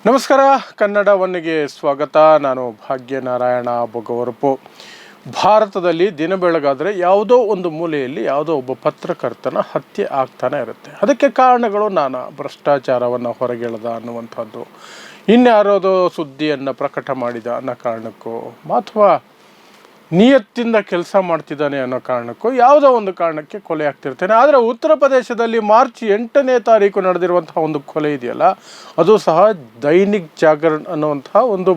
ನಮಸ್ಕಾರ. ಕನ್ನಡ ಒನ್ನಿಗೆ ಸ್ವಾಗತ. ನಾನು ಭಾಗ್ಯನಾರಾಯಣ ಬೊಗವರಪು. ಭಾರತದಲ್ಲಿ ದಿನ ಬೆಳಗಾದರೆ ಯಾವುದೋ ಒಂದು ಮೂಲೆಯಲ್ಲಿ ಯಾವುದೋ ಒಬ್ಬ ಪತ್ರಕರ್ತನ ಹತ್ಯೆ ಆಗ್ತಾನೆ ಇರುತ್ತೆ. ಅದಕ್ಕೆ ಕಾರಣಗಳು ನಾನಾ. ಭ್ರಷ್ಟಾಚಾರವನ್ನು ಹೊರಗೆಳೆದ ಅನ್ನುವಂಥದ್ದು, ಇನ್ಯಾರೋದೋ ಸುದ್ದಿಯನ್ನು ಪ್ರಕಟ ಮಾಡಿದ ಅನ್ನೋ ಕಾರಣಕ್ಕೋ, ಅಥವಾ ನಿಯತ್ತಿಂದ ಕೆಲಸ ಮಾಡ್ತಿದ್ದಾನೆ ಅನ್ನೋ ಕಾರಣಕ್ಕೂ ಯಾವುದೋ ಒಂದು ಕಾರಣಕ್ಕೆ ಕೊಲೆ ಆಗ್ತಿರ್ತಾನೆ. ಆದರೆ ಉತ್ತರ ಪ್ರದೇಶದಲ್ಲಿ ಮಾರ್ಚ್ 8ನೇ ತಾರೀಕು ನಡೆದಿರುವಂತಹ ಒಂದು ಕೊಲೆ ಇದೆಯಲ್ಲ, ಅದು ಸಹ ದೈನಿಕ್ ಜಾಗರಣ್ ಅನ್ನುವಂತಹ ಒಂದು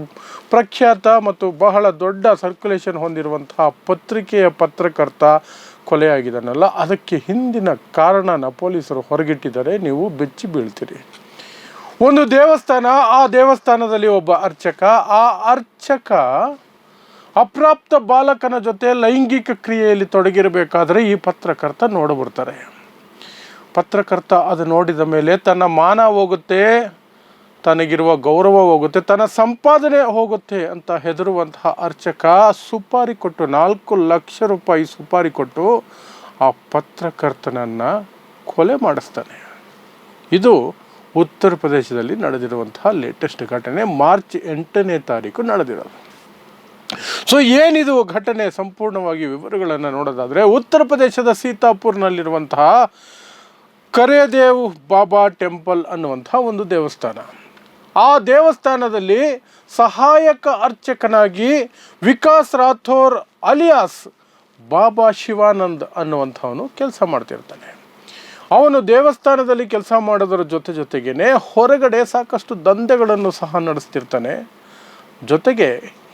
ಪ್ರಖ್ಯಾತ ಮತ್ತು ಬಹಳ ದೊಡ್ಡ ಸರ್ಕ್ಯುಲೇಷನ್ ಹೊಂದಿರುವಂತಹ ಪತ್ರಿಕೆಯ ಪತ್ರಕರ್ತ ಕೊಲೆಯಾಗಿದ್ದಾನಲ್ಲ, ಅದಕ್ಕೆ ಹಿಂದಿನ ಕಾರಣನ ಪೊಲೀಸರು ಹೊರಗಿಟ್ಟಿದ್ದಾರೆ. ನೀವು ಬೆಚ್ಚಿ ಬೀಳ್ತೀರಿ. ಒಂದು ದೇವಸ್ಥಾನ, ಆ ದೇವಸ್ಥಾನದಲ್ಲಿ ಒಬ್ಬ ಅರ್ಚಕ, ಆ ಅರ್ಚಕ ಅಪ್ರಾಪ್ತ ಬಾಲಕನ ಜೊತೆ ಲೈಂಗಿಕ ಕ್ರಿಯೆಯಲ್ಲಿ ತೊಡಗಿರಬೇಕಾದ್ರೆ ಈ ಪತ್ರಕರ್ತ ನೋಡಿಬಿಡ್ತಾರೆ. ಪತ್ರಕರ್ತ ಅದು ನೋಡಿದ ಮೇಲೆ ತನ್ನ ಮಾನ ಹೋಗುತ್ತೆ, ತನಗಿರುವ ಗೌರವ ಹೋಗುತ್ತೆ, ತನ್ನ ಸಂಪಾದನೆ ಹೋಗುತ್ತೆ ಅಂತ ಹೆದರುವಂತಹ ಅರ್ಚಕ ಸುಪಾರಿ ಕೊಟ್ಟು, 4 ಲಕ್ಷ ರೂಪಾಯಿ ಸುಪಾರಿ ಕೊಟ್ಟು ಆ ಪತ್ರಕರ್ತನನ್ನು ಕೊಲೆ ಮಾಡಿಸ್ತಾನೆ. ಇದು ಉತ್ತರ ಪ್ರದೇಶದಲ್ಲಿ ನಡೆದಿರುವಂತಹ ಲೇಟೆಸ್ಟ್ ಘಟನೆ, ಮಾರ್ಚ್ 8ನೇ ತಾರೀಕು ನಡೆದಿರೋದು. ಸೊ ಏನಿದು ಘಟನೆ, ಸಂಪೂರ್ಣವಾಗಿ ವಿವರಗಳನ್ನು ನೋಡೋದಾದರೆ, ಉತ್ತರ ಪ್ರದೇಶದ ಸೀತಾಪುರ್ನಲ್ಲಿರುವಂತಹ ಕರೇದೇವ್ ಬಾಬಾ ಟೆಂಪಲ್ ಅನ್ನುವಂತಹ ಒಂದು ದೇವಸ್ಥಾನ. ಆ ದೇವಸ್ಥಾನದಲ್ಲಿ ಸಹಾಯಕ ಅರ್ಚಕನಾಗಿ ವಿಕಾಸ್ ರಾಥೋರ್ ಅಲಿಯಾಸ್ ಬಾಬಾ ಶಿವಾನಂದ್ ಅನ್ನುವಂಥವನು ಕೆಲಸ ಮಾಡ್ತಿರ್ತಾನೆ. ಅವನು ದೇವಸ್ಥಾನದಲ್ಲಿ ಕೆಲಸ ಮಾಡೋದರ ಜೊತೆಗೇನೆ ಹೊರಗಡೆ ಸಾಕಷ್ಟು ದಂಧೆಗಳನ್ನು ಸಹ ನಡೆಸ್ತಿರ್ತಾನೆ. ಜೊತೆಗೆ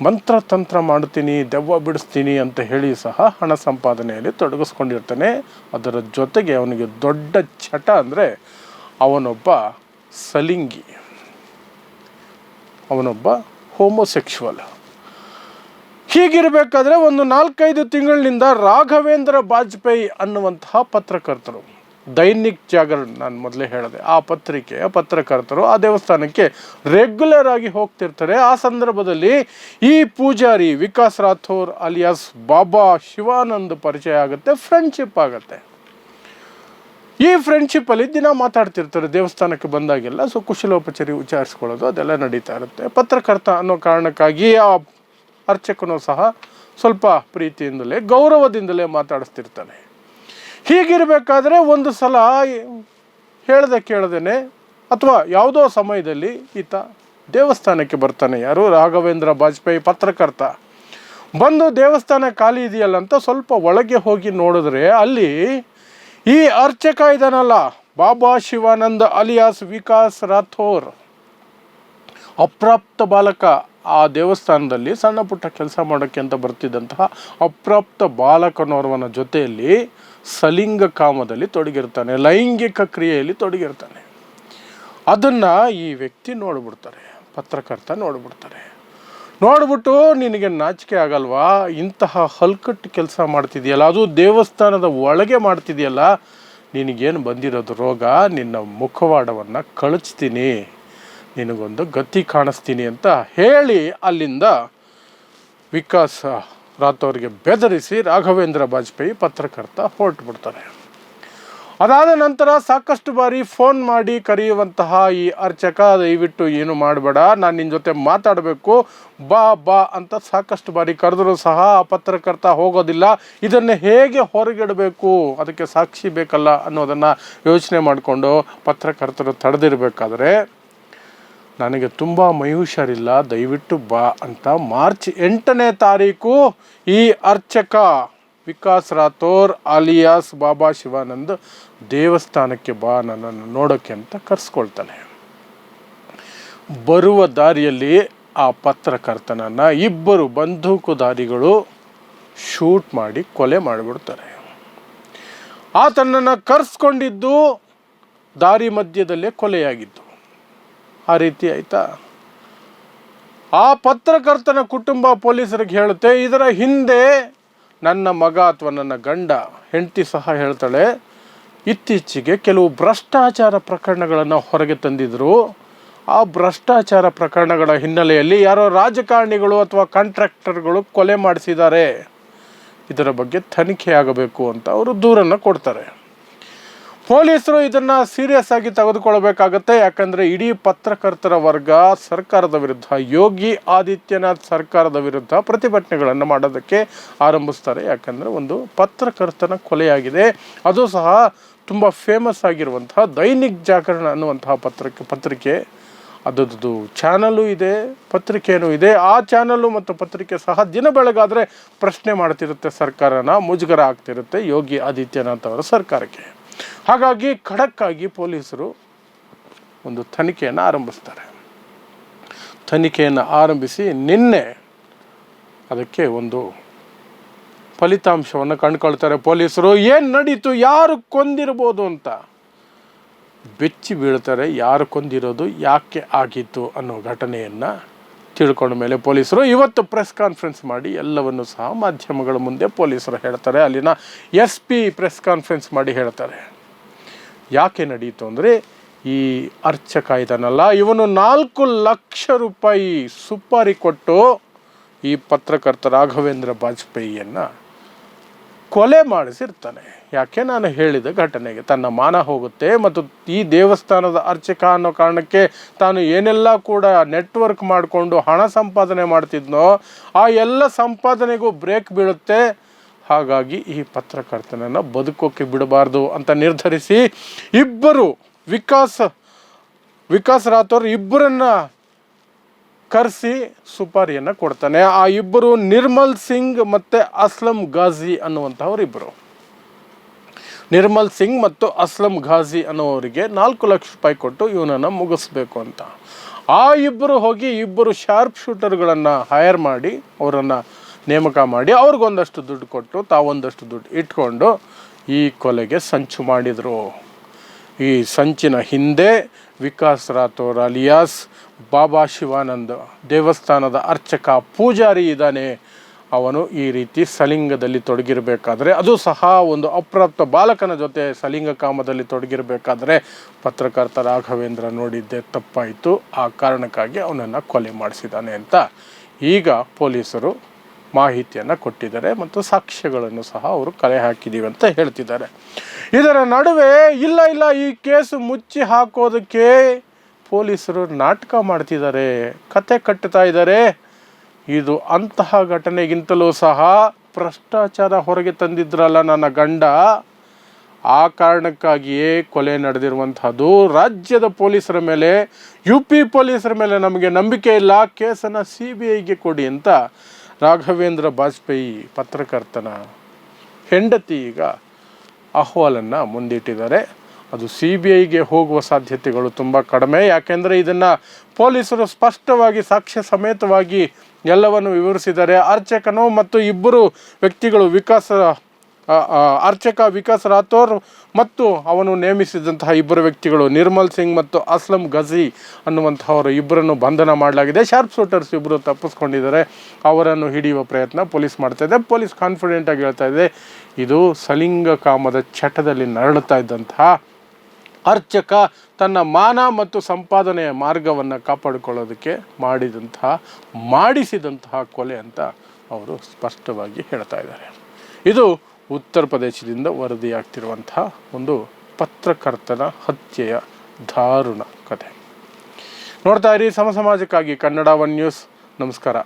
ಮಂತ್ರತಂತ್ರ ಮಾಡ್ತೀನಿ, ದೆವ್ವ ಬಿಡಿಸ್ತೀನಿ ಅಂತ ಹೇಳಿ ಸಹ ಹಣ ಸಂಪಾದನೆಯಲ್ಲಿ ತೊಡಗಿಸ್ಕೊಂಡಿರ್ತಾನೆ. ಅದರ ಜೊತೆಗೆ ಅವನಿಗೆ ದೊಡ್ಡ ಚಟ ಅಂದರೆ ಅವನೊಬ್ಬ ಸಲಿಂಗಿ, ಅವನೊಬ್ಬ ಹೋಮೋಸೆಕ್ಷುವಲ್. ಹೀಗಿರಬೇಕಾದ್ರೆ ಒಂದು 4-5 ತಿಂಗಳಿನಿಂದ ರಾಘವೇಂದ್ರ ಬಾಜ್ಪೇಯಿ ಅನ್ನುವಂತಹ ಪತ್ರಕರ್ತರು, ದೈನಿಕ್ ಜಾಗರಣ್ ನಾನು ಮೊದಲೇ ಹೇಳಿದೆ, ಆ ಪತ್ರಿಕೆಯ ಪತ್ರಕರ್ತರು ಆ ದೇವಸ್ಥಾನಕ್ಕೆ ರೆಗ್ಯುಲರ್ ಆಗಿ ಹೋಗ್ತಿರ್ತಾರೆ. ಆ ಸಂದರ್ಭದಲ್ಲಿ ಈ ಪೂಜಾರಿ ವಿಕಾಸ್ ರಾಥೋರ್ ಅಲಿಯಾಸ್ ಬಾಬಾ ಶಿವಾನಂದ್ ಪರಿಚಯ ಆಗುತ್ತೆ, ಫ್ರೆಂಡ್ಶಿಪ್ ಆಗುತ್ತೆ. ಈ ಫ್ರೆಂಡ್ಶಿಪ್ಪಲ್ಲಿ ದಿನ ಮಾತಾಡ್ತಿರ್ತಾರೆ ದೇವಸ್ಥಾನಕ್ಕೆ ಬಂದಾಗೆಲ್ಲ. ಸೊ ಕುಶಲೋಪಚಾರಿ ವಿಚಾರಿಸ್ಕೊಳ್ಳೋದು ಅದೆಲ್ಲ ನಡೀತಾ ಇರುತ್ತೆ. ಪತ್ರಕರ್ತ ಅನ್ನೋ ಕಾರಣಕ್ಕಾಗಿ ಆ ಅರ್ಚಕನೂ ಸಹ ಸ್ವಲ್ಪ ಪ್ರೀತಿಯಿಂದಲೇ ಗೌರವದಿಂದಲೇ ಮಾತಾಡಿಸ್ತಿರ್ತಾನೆ. ಹೀಗಿರಬೇಕಾದ್ರೆ ಒಂದು ಸಲ ಹೇಳ್ದೆ ಕೇಳ್ದೇನೆ ಅಥವಾ ಯಾವುದೋ ಸಮಯದಲ್ಲಿ ಈತ ದೇವಸ್ಥಾನಕ್ಕೆ ಬರ್ತಾನೆ. ಯಾರು? ರಾಘವೇಂದ್ರ ಬಾಜ್ಪೇಯಿ ಪತ್ರಕರ್ತ. ಬಂದು ದೇವಸ್ಥಾನ ಖಾಲಿ ಇದೆಯಲ್ಲ ಅಂತ ಸ್ವಲ್ಪ ಒಳಗೆ ಹೋಗಿ ನೋಡಿದ್ರೆ ಅಲ್ಲಿ ಈ ಅರ್ಚಕ ಇದಾನಲ್ಲ, ಬಾಬಾ ಶಿವಾನಂದ ಅಲಿಯಾಸ್ ವಿಕಾಸ್ ರಾಥೋರ್, ಅಪ್ರಾಪ್ತ ಬಾಲಕ, ಆ ದೇವಸ್ಥಾನದಲ್ಲಿ ಸಣ್ಣ ಪುಟ್ಟ ಕೆಲಸ ಮಾಡೋಕ್ಕೆ ಅಂತ ಬರ್ತಿದ್ದಂತಹ ಅಪ್ರಾಪ್ತ ಬಾಲಕನೋರ್ವನ ಜೊತೆಯಲ್ಲಿ ಸಲಿಂಗ ಕಾಮದಲ್ಲಿ ತೊಡಗಿರ್ತಾನೆ, ಲೈಂಗಿಕ ಕ್ರಿಯೆಯಲ್ಲಿ ತೊಡಗಿರ್ತಾನೆ. ಅದನ್ನು ಈ ವ್ಯಕ್ತಿ ನೋಡ್ಬಿಡ್ತಾರೆ, ಪತ್ರಕರ್ತ ನೋಡ್ಬಿಡ್ತಾರೆ. ನೋಡ್ಬಿಟ್ಟು, ನಿನಗೆ ನಾಚಿಕೆ ಆಗಲ್ವಾ, ಇಂತಹ ಹಲ್ಕಟ್ಟು ಕೆಲಸ ಮಾಡ್ತಿದೆಯಲ್ಲ, ಅದು ದೇವಸ್ಥಾನದ ಒಳಗೆ ಮಾಡ್ತಿದೆಯಲ್ಲ, ನಿನಗೇನು ಬಂದಿರೋದು ರೋಗ, ನಿನ್ನ ಮುಖವಾಡವನ್ನು ಕಳಚ್ತೀನಿ, ನಿನಗೊಂದು ಗತಿ ಕಾಣಿಸ್ತೀನಿ ಅಂತ ಹೇಳಿ ಅಲ್ಲಿಂದ ವಿಕಾಸ್ ರಾಥೋರ್ಗೆ ಬೆದರಿಸಿ ರಾಘವೇಂದ್ರ ಬಾಜ್ಪೇಯಿ ಪತ್ರಕರ್ತ ಹೊರಟುಬಿಡ್ತಾರೆ. ಅದಾದ ನಂತರ ಸಾಕಷ್ಟು ಬಾರಿ ಫೋನ್ ಮಾಡಿ ಕರೆಯುವಂತಹ ಈ ಅರ್ಚಕ, ದಯವಿಟ್ಟು ಏನು ಮಾಡಬೇಡ, ನಾನು ನಿನ್ನ ಜೊತೆ ಮಾತಾಡಬೇಕು, ಬಾ ಬಾ ಅಂತ ಸಾಕಷ್ಟು ಬಾರಿ ಕರೆದರೂ ಸಹ ಆ ಪತ್ರಕರ್ತ ಹೋಗೋದಿಲ್ಲ. ಇದನ್ನು ಹೇಗೆ ಹೊರಗಿಡಬೇಕು, ಅದಕ್ಕೆ ಸಾಕ್ಷಿ ಬೇಕಲ್ಲ ಅನ್ನೋದನ್ನು ಯೋಚನೆ ಮಾಡಿಕೊಂಡು ಪತ್ರಕರ್ತರು ತಡೆದಿರಬೇಕಾದ್ರೆ, ನನಗೆ ತುಂಬ ಮೈ ಹುಷಾರಿಲ್ಲ, ದಯವಿಟ್ಟು ಬಾ ಅಂತ ಮಾರ್ಚ್ 8ನೇ ತಾರೀಕು ಈ ಅರ್ಚಕ ವಿಕಾಸ್ ರಾಥೋರ್ ಅಲಿಯಾಸ್ ಬಾಬಾ ಶಿವಾನಂದ್ ದೇವಸ್ಥಾನಕ್ಕೆ ಬಾ, ನನ್ನನ್ನು ನೋಡೋಕ್ಕೆ ಅಂತ ಕರೆಸ್ಕೊಳ್ತಾನೆ. ಬರುವ ದಾರಿಯಲ್ಲಿ ಆ ಪತ್ರಕರ್ತನನ್ನು ಇಬ್ಬರು ಬಂದೂಕುಧಾರಿಗಳು ಶೂಟ್ ಮಾಡಿ ಕೊಲೆ ಮಾಡಿಬಿಡ್ತಾರೆ. ಆತನನ್ನು ಕರೆಸ್ಕೊಂಡಿದ್ದು ದಾರಿ ಮಧ್ಯದಲ್ಲೇ ಕೊಲೆಯಾಗಿದ್ದು. ಆ ರೀತಿ ಆಯಿತಾ. ಆ ಪತ್ರಕರ್ತನ ಕುಟುಂಬ ಪೊಲೀಸರಿಗೆ ಹೇಳುತ್ತೆ, ಇದರ ಹಿಂದೆ ನನ್ನ ಮಗ ಅಥವಾ ನನ್ನ ಗಂಡ, ಹೆಂಡತಿ ಸಹ ಹೇಳ್ತಾಳೆ, ಇತ್ತೀಚೆಗೆ ಕೆಲವು ಭ್ರಷ್ಟಾಚಾರ ಪ್ರಕರಣಗಳನ್ನು ಹೊರಗೆ ತಂದಿದ್ರು. ಆ ಭ್ರಷ್ಟಾಚಾರ ಪ್ರಕರಣಗಳ ಹಿನ್ನೆಲೆಯಲ್ಲಿ ಯಾರೋ ರಾಜಕಾರಣಿಗಳು ಅಥವಾ ಕಾಂಟ್ರಾಕ್ಟರ್ಗಳು ಕೊಲೆ ಮಾಡಿಸಿದ್ದಾರೆ, ಇದರ ಬಗ್ಗೆ ತನಿಖೆ ಆಗಬೇಕು ಅಂತ ಅವರು ದೂರನ್ನು ಕೊಡ್ತಾರೆ. ಪೊಲೀಸರು ಇದನ್ನು ಸೀರಿಯಸ್ ಆಗಿ ತೆಗೆದುಕೊಳ್ಬೇಕಾಗತ್ತೆ. ಯಾಕಂದರೆ ಇಡೀ ಪತ್ರಕರ್ತರ ವರ್ಗ ಸರ್ಕಾರದ ವಿರುದ್ಧ, ಯೋಗಿ ಆದಿತ್ಯನಾಥ್ ಸರ್ಕಾರದ ವಿರುದ್ಧ ಪ್ರತಿಭಟನೆಗಳನ್ನು ಮಾಡೋದಕ್ಕೆ ಆರಂಭಿಸ್ತಾರೆ. ಯಾಕಂದರೆ ಒಂದು ಪತ್ರಕರ್ತನ ಕೊಲೆಯಾಗಿದೆ, ಅದು ಸಹ ತುಂಬ ಫೇಮಸ್ ಆಗಿರುವಂತಹ ದೈನಿಕ್ ಜಾಗರಣ ಅನ್ನುವಂತಹ ಪತ್ರಿಕೆ ಅದರದ್ದು ಚಾನಲ್ಲು ಇದೆ, ಪತ್ರಿಕೆಯೂ ಇದೆ. ಆ ಚಾನಲ್ಲು ಮತ್ತು ಪತ್ರಿಕೆ ಸಹ ದಿನ ಬೆಳಗಾದರೆ ಪ್ರಶ್ನೆ ಮಾಡ್ತಿರುತ್ತೆ, ಸರ್ಕಾರನ ಮುಜುಗರ ಆಗ್ತಿರುತ್ತೆ ಯೋಗಿ ಆದಿತ್ಯನಾಥ್ ಅವರ ಸರ್ಕಾರಕ್ಕೆ. ಹಾಗಾಗಿ ಖಡಕ್ಕಾಗಿ ಪೊಲೀಸರು ಒಂದು ತನಿಖೆಯನ್ನು ಆರಂಭಿಸ್ತಾರೆ. ತನಿಖೆಯನ್ನು ಆರಂಭಿಸಿ ನಿನ್ನೆ ಅದಕ್ಕೆ ಒಂದು ಫಲಿತಾಂಶವನ್ನು ಕಂಡುಕೊಳ್ತಾರೆ ಪೊಲೀಸರು. ಏನು ನಡೀತು, ಯಾರು ಕೊಂದಿರ್ಬೋದು ಅಂತ ಬೆಚ್ಚಿ ಬೀಳ್ತಾರೆ. ಯಾರು ಕೊಂದಿರೋದು, ಯಾಕೆ ಆಗಿತ್ತು ಅನ್ನೋ ಘಟನೆಯನ್ನು ತಿಳ್ಕೊಂಡ ಮೇಲೆ ಪೊಲೀಸರು ಇವತ್ತು ಪ್ರೆಸ್ ಕಾನ್ಫರೆನ್ಸ್ ಮಾಡಿ ಎಲ್ಲವನ್ನು ಸಹ ಮಾಧ್ಯಮಗಳ ಮುಂದೆ ಪೊಲೀಸರು ಹೇಳ್ತಾರೆ. ಅಲ್ಲಿನ SP ಪ್ರೆಸ್ ಕಾನ್ಫರೆನ್ಸ್ ಮಾಡಿ ಹೇಳ್ತಾರೆ. ಯಾಕೆ ನಡೀತು ಅಂದರೆ, ಈ ಅರ್ಚಕ ಇದ್ದಾನಲ್ಲ, ಇವನು 4 ಲಕ್ಷ ರೂಪಾಯಿ ಸುಪಾರಿ ಕೊಟ್ಟು ಈ ಪತ್ರಕರ್ತ ರಾಘವೇಂದ್ರ ಬಾಜಪೇಯಿಯನ್ನು ಕೊಲೆ ಮಾಡಿಸಿರ್ತಾನೆ. ಯಾಕೆ, ನಾನು ಹೇಳಿದ ಘಟನೆಗೆ ತನ್ನ ಮಾನ ಹೋಗುತ್ತೆ ಮತ್ತು ಈ ದೇವಸ್ಥಾನದ ಅರ್ಚಕ ಅನ್ನೋ ಕಾರಣಕ್ಕೆ ತಾನು ಏನೆಲ್ಲ ಕೂಡ ನೆಟ್ವರ್ಕ್ ಮಾಡಿಕೊಂಡು ಹಣ ಸಂಪಾದನೆ ಮಾಡ್ತಿದ್ನೋ ಆ ಎಲ್ಲ ಸಂಪಾದನೆಗೂ ಬ್ರೇಕ್ ಬೀಳುತ್ತೆ. ಹಾಗಾಗಿ ಈ ಪತ್ರಕರ್ತನನ್ನು ಬದುಕೋಕ್ಕೆ ಬಿಡಬಾರ್ದು ಅಂತ ನಿರ್ಧರಿಸಿ ಇಬ್ಬರು ವಿಕಾಸ್ ರಾಥೋರ್ ಇಬ್ಬರನ್ನ ಕರೆಸಿ ಸುಪಾರಿಯನ್ನು ಕೊಡ್ತಾನೆ. ಆ ಇಬ್ಬರು ನಿರ್ಮಲ್ ಸಿಂಗ್ ಮತ್ತು ಅಸ್ಲಂ ಘಾಜಿ ಅನ್ನುವಂಥವ್ರು ಇಬ್ಬರು. ನಿರ್ಮಲ್ ಸಿಂಗ್ ಮತ್ತು ಅಸ್ಲಂ ಘಾಜಿ ಅನ್ನೋವರಿಗೆ 4 ಲಕ್ಷ ರೂಪಾಯಿ ಕೊಟ್ಟು ಇವನನ್ನು ಮುಗಿಸ್ಬೇಕು ಅಂತ. ಆ ಇಬ್ಬರು ಹೋಗಿ ಇಬ್ಬರು ಶಾರ್ಪ್ ಶೂಟರ್ಗಳನ್ನು ಹೈರ್ ಮಾಡಿ ಅವರನ್ನು ನೇಮಕ ಮಾಡಿ ಅವ್ರಿಗೊಂದಷ್ಟು ದುಡ್ಡು ಕೊಟ್ಟು ತಾವೊಂದಷ್ಟು ದುಡ್ಡು ಇಟ್ಕೊಂಡು ಈ ಕೊಲೆಗೆ ಸಂಚು ಮಾಡಿದರು. ಈ ಸಂಚಿನ ಹಿಂದೆ ವಿಕಾಸ್ ರಾಥೋರ್ ಅಲಿಯಾಸ್ ಬಾಬಾ ಶಿವಾನಂದ್ ದೇವಸ್ಥಾನದ ಅರ್ಚಕ ಪೂಜಾರಿ ಇದ್ದಾನೆ. ಅವನು ಈ ರೀತಿ ಸಲಿಂಗದಲ್ಲಿ ತೊಡಗಿರಬೇಕಾದ್ರೆ, ಅದು ಸಹ ಒಂದು ಅಪ್ರಾಪ್ತ ಬಾಲಕನ ಜೊತೆ ಸಲಿಂಗ ಕಾಮದಲ್ಲಿ ತೊಡಗಿರಬೇಕಾದ್ರೆ ಪತ್ರಕರ್ತ ರಾಘವೇಂದ್ರ ನೋಡಿದ್ದೆ ತಪ್ಪಾಯಿತು. ಆ ಕಾರಣಕ್ಕಾಗಿ ಅವನನ್ನು ಕೊಲೆ ಮಾಡಿಸಿದ್ದಾನೆ ಅಂತ ಈಗ ಪೊಲೀಸರು ಮಾಹಿತಿಯನ್ನು ಕೊಟ್ಟಿದ್ದಾರೆ ಮತ್ತು ಸಾಕ್ಷ್ಯಗಳನ್ನು ಸಹ ಅವರು ಕಲೆ ಹಾಕಿದ್ದೀವಿ ಅಂತ ಹೇಳ್ತಿದ್ದಾರೆ. ಇದರ ನಡುವೆ ಇಲ್ಲ ಈ ಕೇಸು ಮುಚ್ಚಿ ಹಾಕೋದಕ್ಕೆ ಪೊಲೀಸರು ನಾಟಕ ಮಾಡ್ತಿದ್ದಾರೆ, ಕತೆ ಕಟ್ಟುತ್ತಾ ಇದ್ದಾರೆ. ಇದು ಅಂತಹ ಘಟನೆಗಿಂತಲೂ ಸಹ ಭ್ರಷ್ಟಾಚಾರ ಹೊರಗೆ ತಂದಿದ್ರಲ್ಲ ನನ್ನ ಗಂಡ, ಆ ಕಾರಣಕ್ಕಾಗಿಯೇ ಕೊಲೆ ನಡೆದಿರುವಂತಹದ್ದು. ರಾಜ್ಯದ ಪೊಲೀಸರ ಮೇಲೆ, UP ಪೊಲೀಸರ ಮೇಲೆ ನಮಗೆ ನಂಬಿಕೆ ಇಲ್ಲ, ಕೇಸನ್ನು CBIಗೆ ಕೊಡಿ ಅಂತ ರಾಘವೇಂದ್ರ ಬಾಜಪೇಯಿ ಪತ್ರಕರ್ತನ ಹೆಂಡತಿ ಈಗ ಅಹವಾಲನ್ನು ಮುಂದಿಟ್ಟಿದ್ದಾರೆ. ಅದು CBIಗೆ ಹೋಗುವ ಸಾಧ್ಯತೆಗಳು ತುಂಬ ಕಡಿಮೆ. ಯಾಕೆಂದರೆ ಇದನ್ನು ಪೊಲೀಸರು ಸ್ಪಷ್ಟವಾಗಿ ಸಾಕ್ಷ್ಯ ಸಮೇತವಾಗಿ ಎಲ್ಲವನ್ನು ವಿವರಿಸಿದ್ದಾರೆ. ಅರ್ಚಕನು ಮತ್ತು ಇಬ್ಬರು ವ್ಯಕ್ತಿಗಳು ಅರ್ಚಕ ವಿಕಾಸ್ ರಾಥೋರ್ ಮತ್ತು ಅವನು ನೇಮಿಸಿದಂತಹ ಇಬ್ಬರು ವ್ಯಕ್ತಿಗಳು ನಿರ್ಮಲ್ ಸಿಂಗ್ ಮತ್ತು ಅಸ್ಲಂ ಘಾಜಿ ಅನ್ನುವಂಥವರು ಇಬ್ಬರನ್ನು ಬಂಧನ ಮಾಡಲಾಗಿದೆ. ಶಾರ್ಪ್ ಶೂಟರ್ಸ್ ಇಬ್ಬರು ತಪ್ಪಿಸ್ಕೊಂಡಿದ್ದಾರೆ. ಅವರನ್ನು ಹಿಡಿಯುವ ಪ್ರಯತ್ನ ಪೊಲೀಸ್ ಮಾಡ್ತಾಯಿದೆ. ಪೊಲೀಸ್ ಕಾನ್ಫಿಡೆಂಟಾಗಿ ಹೇಳ್ತಾ ಇದೆ, ಇದು ಸಲಿಂಗ ಕಾಮದ ಚಟದಲ್ಲಿ ನರಳುತ್ತಾ ಇದ್ದಂತಹ ಅರ್ಚಕ ತನ್ನ ಮಾನ ಮತ್ತು ಸಂಪಾದನೆಯ ಮಾರ್ಗವನ್ನು ಕಾಪಾಡಿಕೊಳ್ಳೋದಕ್ಕೆ ಮಾಡಿಸಿದಂತಹ ಕೊಲೆ ಅಂತ ಅವರು ಸ್ಪಷ್ಟವಾಗಿ ಹೇಳ್ತಾ ಇದ್ದಾರೆ. ಇದು ಉತ್ತರ ಪ್ರದೇಶದಿಂದ ವರದಿಯಾಗ್ತಿರುವಂತಹ ಒಂದು ಪತ್ರಕರ್ತನ ಹತ್ಯೆಯ ದಾರುಣ ಕಥೆ. ನೋಡ್ತಾ ಇರಿ ಸಮಾಜಕ್ಕಾಗಿ ಕನ್ನಡ 1 ನ್ಯೂಸ್. ನಮಸ್ಕಾರ.